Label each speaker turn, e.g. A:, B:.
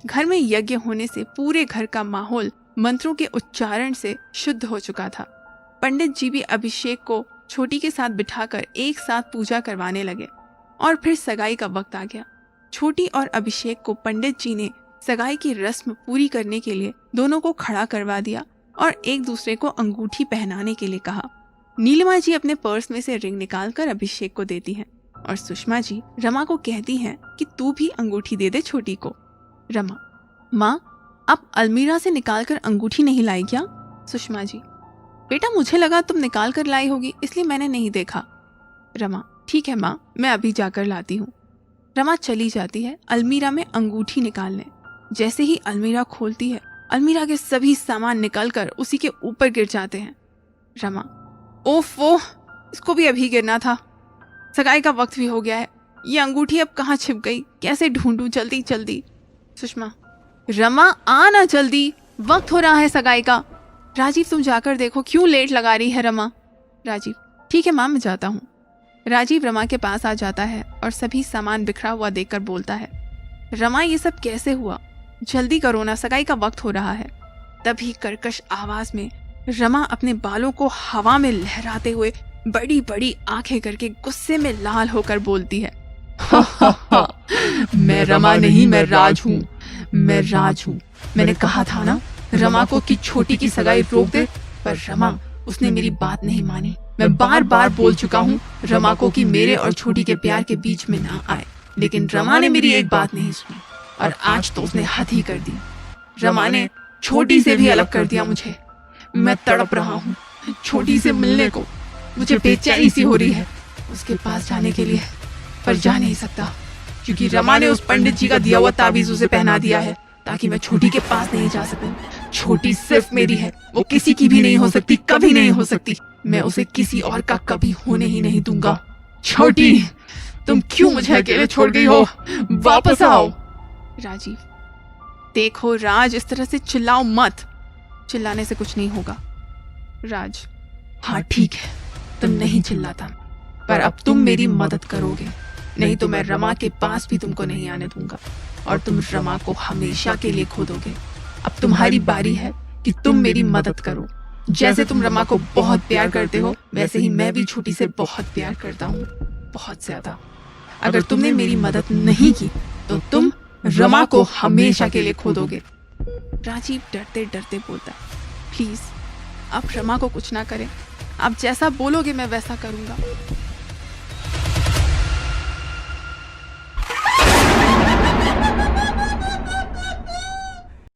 A: घर में यज्ञ होने से पूरे घर का माहौल मंत्रों के उच्चारण से शुद्ध हो चुका था। पंडित जी भी अभिषेक को छोटी के साथ बिठाकर एक साथ पूजा करवाने लगे और फिर सगाई का वक्त आ गया। छोटी और अभिषेक को पंडित जी ने सगाई की रस्म पूरी करने के लिए दोनों को खड़ा करवा दिया और एक दूसरे को अंगूठी पहनाने के लिए कहा। नीलिमा जी अपने पर्स में से रिंग निकालकर अभिषेक को देती हैं और सुषमा जी रमा को कहती हैं कि तू भी अंगूठी दे दे छोटी को। रमा: माँ, आप अलमीरा से निकालकर अंगूठी नहीं लाई क्या? सुषमा जी: बेटा, मुझे लगा तुम निकाल कर लाई होगी, इसलिए मैंने नहीं देखा। रमा: ठीक है माँ, मैं अभी जाकर लाती हूँ। रमा चली जाती है अलमीरा में अंगूठी निकालने। जैसे ही अलमीरा खोलती है, अलमीरा के सभी सामान निकलकर उसी के ऊपर गिर जाते हैं। रमा: ओफो, इसको भी अभी गिरना था। सगाई का वक्त भी हो गया है, ये अंगूठी अब कहाँ छिप गई, कैसे ढूंढूं? जल्दी जल्दी। सुषमा: रमा, आना जल्दी, वक्त हो रहा है सगाई का। राजीव, तुम जाकर देखो, क्यों लेट लगा रही है रमा? राजीव: ठीक है माँ, मैं जाता हूँ। राजीव रमा के पास आ जाता है और सभी सामान बिखरा हुआ देखकर बोलता है, रमा, ये सब कैसे हुआ? जल्दी करो ना, सगाई का वक्त हो रहा है। तभी कर्कश आवाज में रमा अपने बालों को हवा में लहराते हुए बड़ी बड़ी आंखें करके गुस्से में लाल होकर बोलती है, मैं रमा नहीं, मैं राज हूँ, मैं राज हूँ। मैंने कहा था ना रमा को कि छोटी की सगाई रोक दे, पर रमा, उसने मेरी बात नहीं मानी। मैं बार बार बोल चुका हूँ रमा को कि मेरे और छोटी के प्यार के बीच में ना आए, लेकिन रमा ने मेरी एक बात नहीं सुनी और आज तो उसने हद ही कर दी। रमा ने छोटी से भी अलग कर दिया मुझे। मैं तड़प रहा हूँ छोटी से मिलने को, मुझे बेचैनी सी हो रही है उसके पास जाने के लिए, पर जा नहीं सकता क्योंकि रमा ने उस पंडित जी का दिया हुआ ताबीज उसे पहना दिया है ताकि मैं छोटी के पास नहीं जा सकूं। छोटी सिर्फ मेरी है, वो किसी की भी नहीं हो सकती, कभी नहीं हो सकती। मैं उसे किसी और का कभी होने ही नहीं दूंगा। छोटी, तुम क्यों मुझे अकेले छोड़ गई हो? वापस आओ। राजीव: देखो राज, इस तरह से चिल्लाओ मत, चिल्लाने से कुछ नहीं होगा। राज: हाँ ठीक है, तुम नहीं चिल्लाता, पर अब तुम मेरी मदद करोगे, नहीं तो मैं रमा के पास भी तुमको नहीं आने दूंगा और तुम रमा को हमेशा के लिए खो दोगे। अब तुम्हारी बारी है कि तुम मेरी मदद करो। जैसे तुम रमा को बहुत प्यार करते हो, वैसे ही मैं भी छोटी से बहुत प्यार करता हूँ, बहुत ज्यादा। अगर तुमने मेरी मदद नहीं की तो तुम रमा को हमेशा के लिए खो दोगे। राजीव डरते डरते बोलता है, प्लीज आप रमा को कुछ ना करें, आप जैसा बोलोगे मैं वैसा करूंगा।